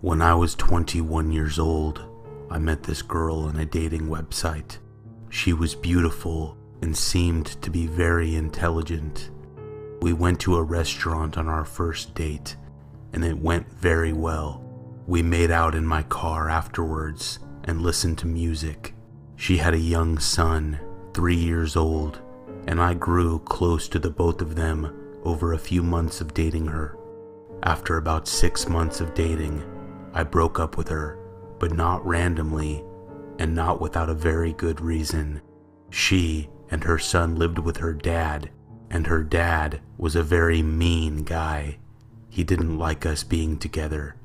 When I was 21 years old, I met this girl on a dating website. She was beautiful and seemed to be very intelligent. We went to a restaurant on our first date, and it went very well. We made out in my car afterwards and listened to music. She had a young son, 3 years old, and I grew close to the both of them over a few months of dating her. After about 6 months of dating, I broke up with her, but not randomly and not without a very good reason. She and her son lived with her dad, and her dad was a very mean guy. He didn't like us being together,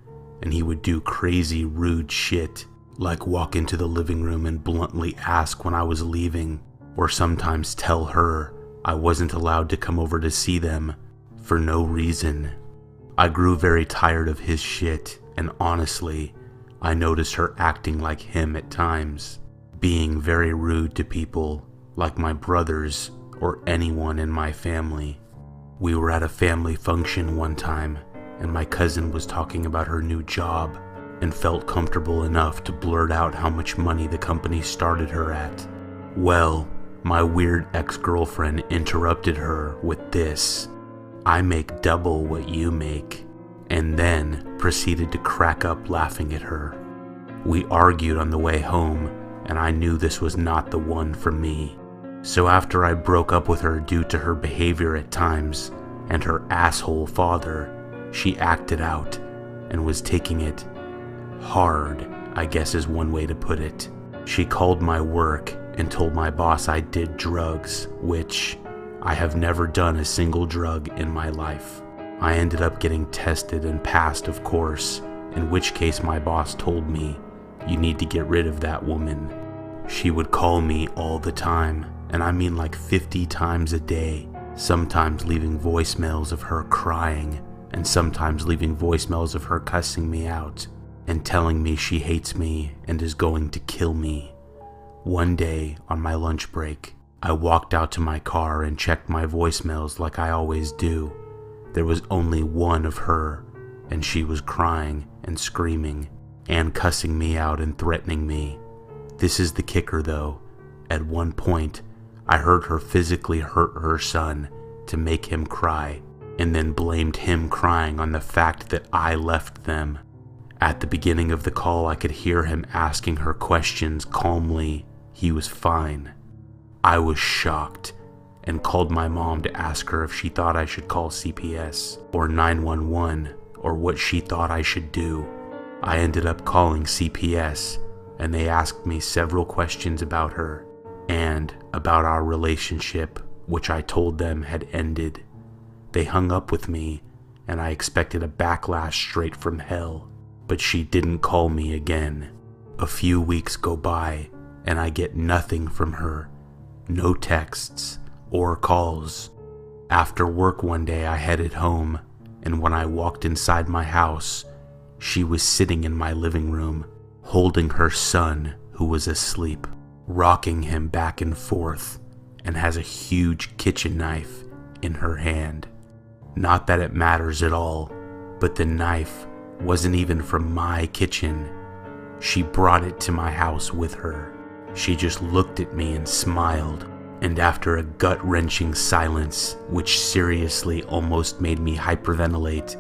and he would do crazy rude shit, like walk into the living room and bluntly ask when I was leaving, or sometimes tell her I wasn't allowed to come over to see them for no reason. I grew very tired of his shit, and honestly, I noticed her acting like him at times, being very rude to people like my brothers or anyone in my family. We were at a family function one time, and my cousin was talking about her new job and felt comfortable enough to blurt out how much money the company started her at. Well, my weird ex-girlfriend interrupted her with this: "I make double what you make," and then proceeded to crack up laughing at her. We argued on the way home, and I knew this was not the one for me. So after I broke up with her due to her behavior at times and her asshole father, she acted out and was taking it hard, I guess is one way to put it. She called my work and told my boss I did drugs, which I have never done a single drug in my life. I ended up getting tested and passed, of course, in which case my boss told me, "You need to get rid of that woman." She would call me all the time, and I mean like 50 times a day, sometimes leaving voicemails of her crying, and sometimes leaving voicemails of her cussing me out and telling me she hates me and is going to kill me. One day, on my lunch break, I walked out to my car and checked my voicemails like I always do. There was only one of her, and she was crying and screaming and cussing me out and threatening me. This is the kicker though. At one point, I heard her physically hurt her son to make him cry, and then blamed him crying on the fact that I left them. At the beginning of the call, I could hear him asking her questions calmly. He was fine. I was shocked and called my mom to ask her if she thought I should call CPS or 911 or what she thought I should do. I ended up calling CPS, and they asked me several questions about her and about our relationship, which I told them had ended. They hung up with me, and I expected a backlash straight from hell, but she didn't call me again. A few weeks go by, and I get nothing from her. No texts or calls. After work one day, I headed home, and when I walked inside my house, she was sitting in my living room, holding her son, who was asleep, rocking him back and forth, and has a huge kitchen knife in her hand. Not that it matters at all, but the knife wasn't even from my kitchen. She brought it to my house with her. She just looked at me and smiled, and after a gut-wrenching silence, which seriously almost made me hyperventilate,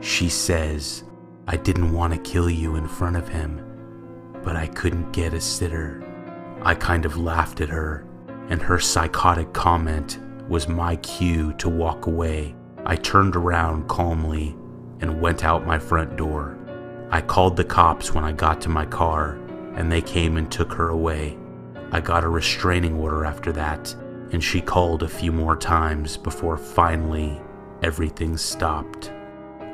she says, "I didn't want to kill you in front of him, but I couldn't get a sitter." I kind of laughed at her, and her psychotic comment was my cue to walk away. I turned around calmly and went out my front door. I called the cops when I got to my car, and they came and took her away. I got a restraining order after that, and she called a few more times before finally everything stopped.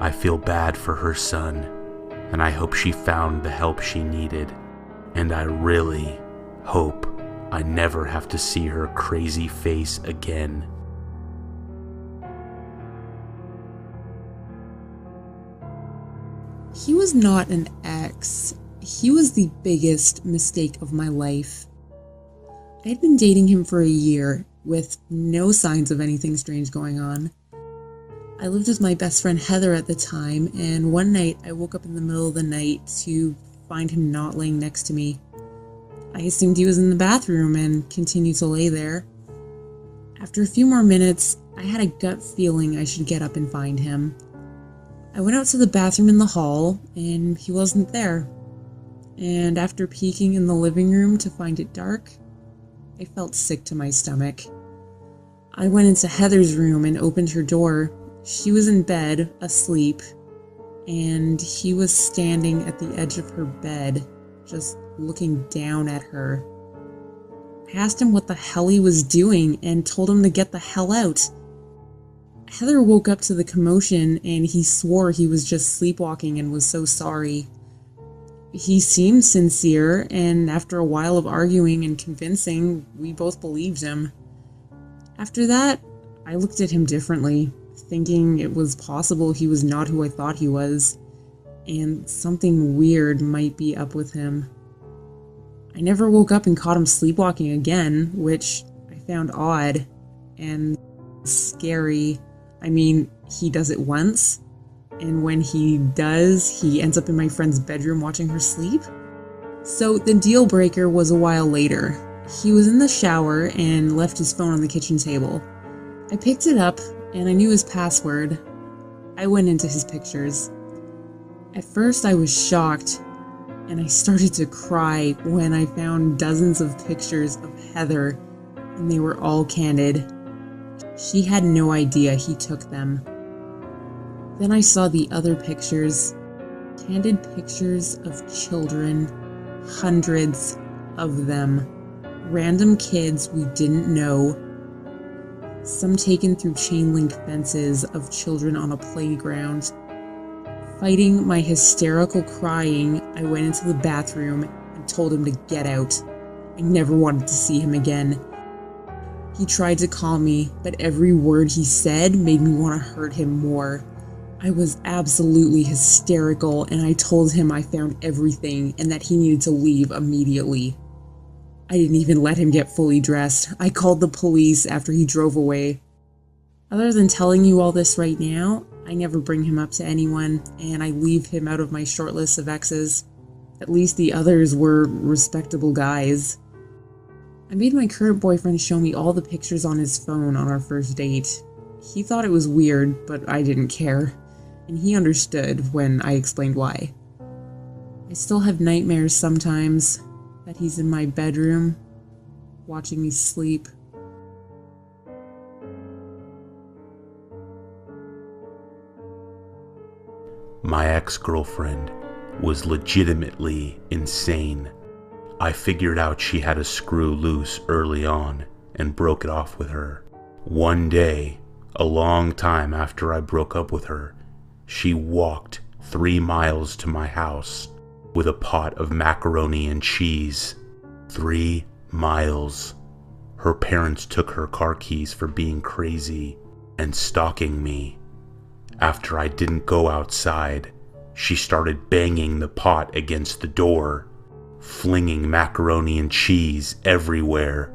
I feel bad for her son, and I hope she found the help she needed, and I really hope I never have to see her crazy face again. He was not an ex. He was the biggest mistake of my life. I had been dating him for a year with no signs of anything strange going on. I lived with my best friend Heather at the time, and one night I woke up in the middle of the night to find him not laying next to me. I assumed he was in the bathroom and continued to lay there. After a few more minutes, I had a gut feeling I should get up and find him. I went out to the bathroom in the hall, and he wasn't there. And after peeking in the living room to find it dark, I felt sick to my stomach. I went into Heather's room and opened her door. She was in bed, asleep, and he was standing at the edge of her bed, just looking down at her. I asked him what the hell he was doing and told him to get the hell out. Heather woke up to the commotion and he swore he was just sleepwalking and was so sorry. He seemed sincere, and after a while of arguing and convincing, we both believed him. After that, I looked at him differently, thinking it was possible he was not who I thought he was, and something weird might be up with him. I never woke up and caught him sleepwalking again, which I found odd and scary. I mean, he does it once, and when he does, he ends up in my friend's bedroom watching her sleep. So the deal breaker was a while later. He was in the shower and left his phone on the kitchen table. I picked it up and I knew his password. I went into his pictures. At first I was shocked, and I started to cry when I found dozens of pictures of Heather, and they were all candid. She had no idea he took them. Then I saw the other pictures, candid pictures of children, hundreds of them, random kids we didn't know, some taken through chain link fences of children on a playground. Fighting my hysterical crying, I went into the bathroom and told him to get out. I never wanted to see him again. He tried to calm me, but every word he said made me want to hurt him more. I was absolutely hysterical, and I told him I found everything and that he needed to leave immediately. I didn't even let him get fully dressed. I called the police after he drove away. Other than telling you all this right now, I never bring him up to anyone, and I leave him out of my short list of exes. At least the others were respectable guys. I made my current boyfriend show me all the pictures on his phone on our first date. He thought it was weird, but I didn't care, and he understood when I explained why. I still have nightmares sometimes that he's in my bedroom, watching me sleep. My ex-girlfriend was legitimately insane. I figured out she had a screw loose early on and broke it off with her. One day, a long time after I broke up with her, she walked 3 miles to my house with a pot of macaroni and cheese. 3 miles. Her parents took her car keys for being crazy and stalking me. After I didn't go outside, she started banging the pot against the door, flinging macaroni and cheese everywhere,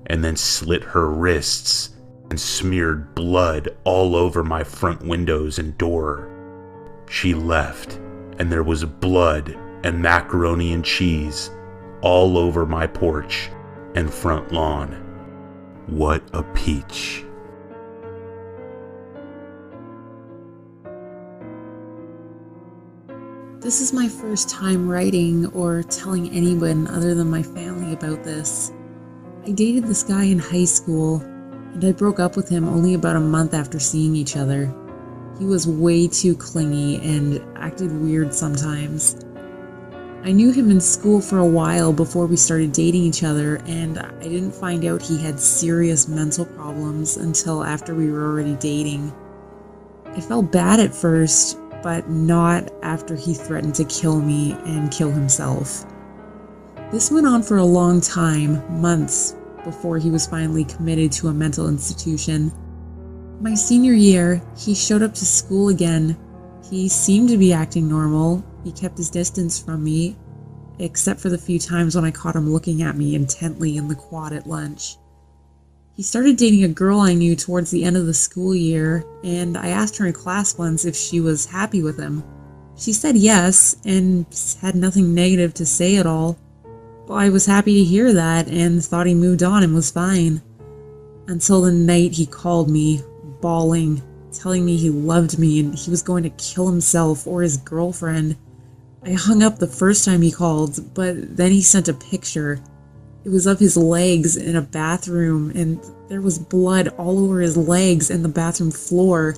and then slit her wrists and smeared blood all over my front windows and door. She left, and there was blood and macaroni and cheese all over my porch and front lawn. What a peach. This is my first time writing or telling anyone other than my family about this. I dated this guy in high school, and I broke up with him only about a month after seeing each other. He was way too clingy and acted weird sometimes. I knew him in school for a while before we started dating each other, and I didn't find out he had serious mental problems until after we were already dating. I felt bad at first, but not after he threatened to kill me and kill himself. This went on for a long time, months, before he was finally committed to a mental institution. My senior year, he showed up to school again. He seemed to be acting normal. He kept his distance from me, except for the few times when I caught him looking at me intently in the quad at lunch. He started dating a girl I knew towards the end of the school year, and I asked her in class once if she was happy with him. She said yes, and had nothing negative to say at all. Well, I was happy to hear that, and thought he moved on and was fine. Until the night he called me, bawling, telling me he loved me and he was going to kill himself or his girlfriend. I hung up the first time he called, but then he sent a picture. It was of his legs in a bathroom, and there was blood all over his legs and the bathroom floor.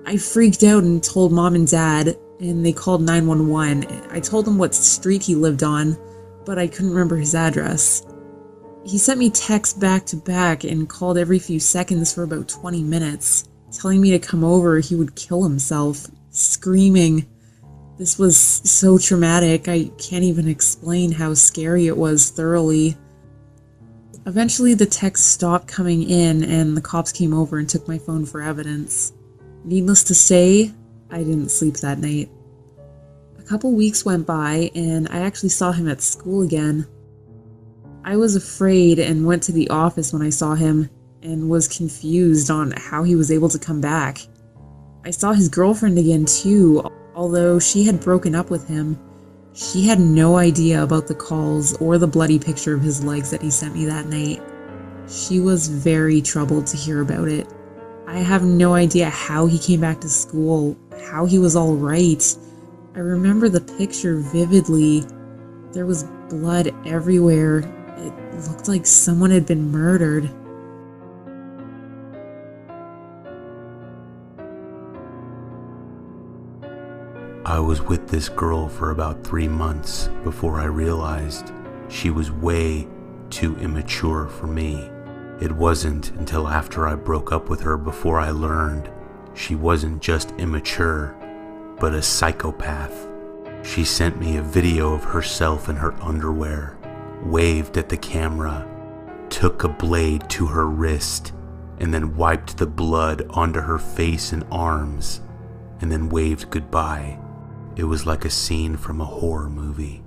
I freaked out and told Mom and Dad, and they called 911. I told them what street he lived on, but I couldn't remember his address. He sent me texts back to back and called every few seconds for about 20 minutes, telling me to come over or he would kill himself, screaming. This was so traumatic, I can't even explain how scary it was thoroughly. Eventually the texts stopped coming in and the cops came over and took my phone for evidence. Needless to say, I didn't sleep that night. A couple weeks went by and I actually saw him at school again. I was afraid and went to the office when I saw him and was confused on how he was able to come back. I saw his girlfriend again too, although she had broken up with him. She had no idea about the calls or the bloody picture of his legs that he sent me that night. She was very troubled to hear about it. I have no idea how he came back to school, how he was all right. I remember the picture vividly. There was blood everywhere. It looked like someone had been murdered. I was with this girl for about 3 months before I realized she was way too immature for me. It wasn't until after I broke up with her before I learned she wasn't just immature, but a psychopath. She sent me a video of herself in her underwear, waved at the camera, took a blade to her wrist, and then wiped the blood onto her face and arms, and then waved goodbye. It was like a scene from a horror movie.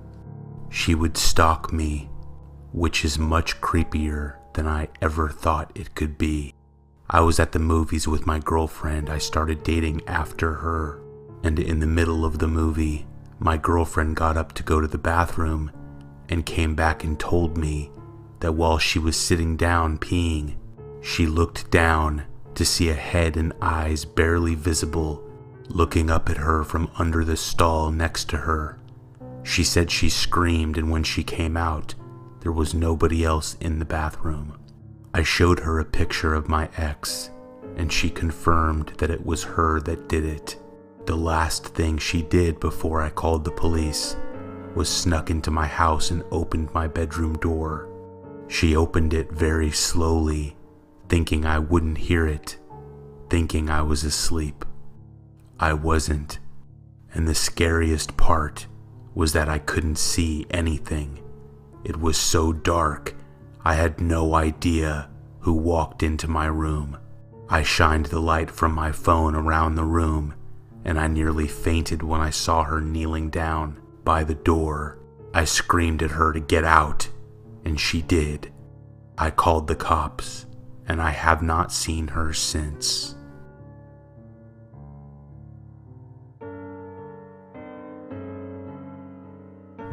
She would stalk me, which is much creepier than I ever thought it could be. I was at the movies with my girlfriend I started dating after her, and in the middle of the movie, my girlfriend got up to go to the bathroom and came back and told me that while she was sitting down peeing, she looked down to see a head and eyes barely visible looking up at her from under the stall next to her. She said she screamed, and when she came out, there was nobody else in the bathroom. I showed her a picture of my ex, and she confirmed that it was her that did it. The last thing she did before I called the police was snuck into my house and opened my bedroom door. She opened it very slowly, thinking I wouldn't hear it, thinking I was asleep. I wasn't, and the scariest part was that I couldn't see anything. It was so dark, I had no idea who walked into my room. I shined the light from my phone around the room, and I nearly fainted when I saw her kneeling down by the door. I screamed at her to get out, and she did. I called the cops, and I have not seen her since.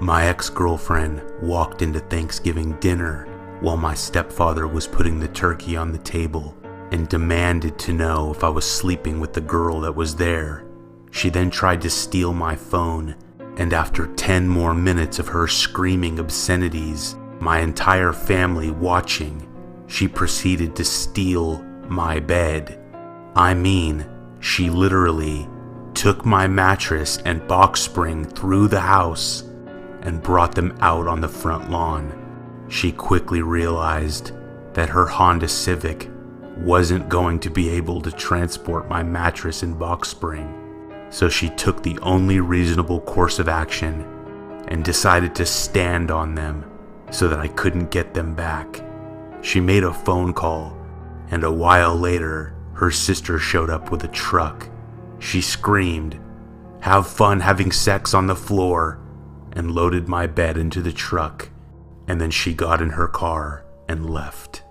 My ex-girlfriend walked into Thanksgiving dinner while my stepfather was putting the turkey on the table and demanded to know if I was sleeping with the girl that was there. She then tried to steal my phone, and after 10 more minutes of her screaming obscenities, my entire family watching, she proceeded to steal my bed. I mean, she literally took my mattress and box spring through the house and brought them out on the front lawn. She quickly realized that her Honda Civic wasn't going to be able to transport my mattress and box spring, so she took the only reasonable course of action and decided to stand on them so that I couldn't get them back. She made a phone call, and a while later, her sister showed up with a truck. She screamed, "Have fun having sex on the floor," and loaded my bed into the truck, and then she got in her car and left.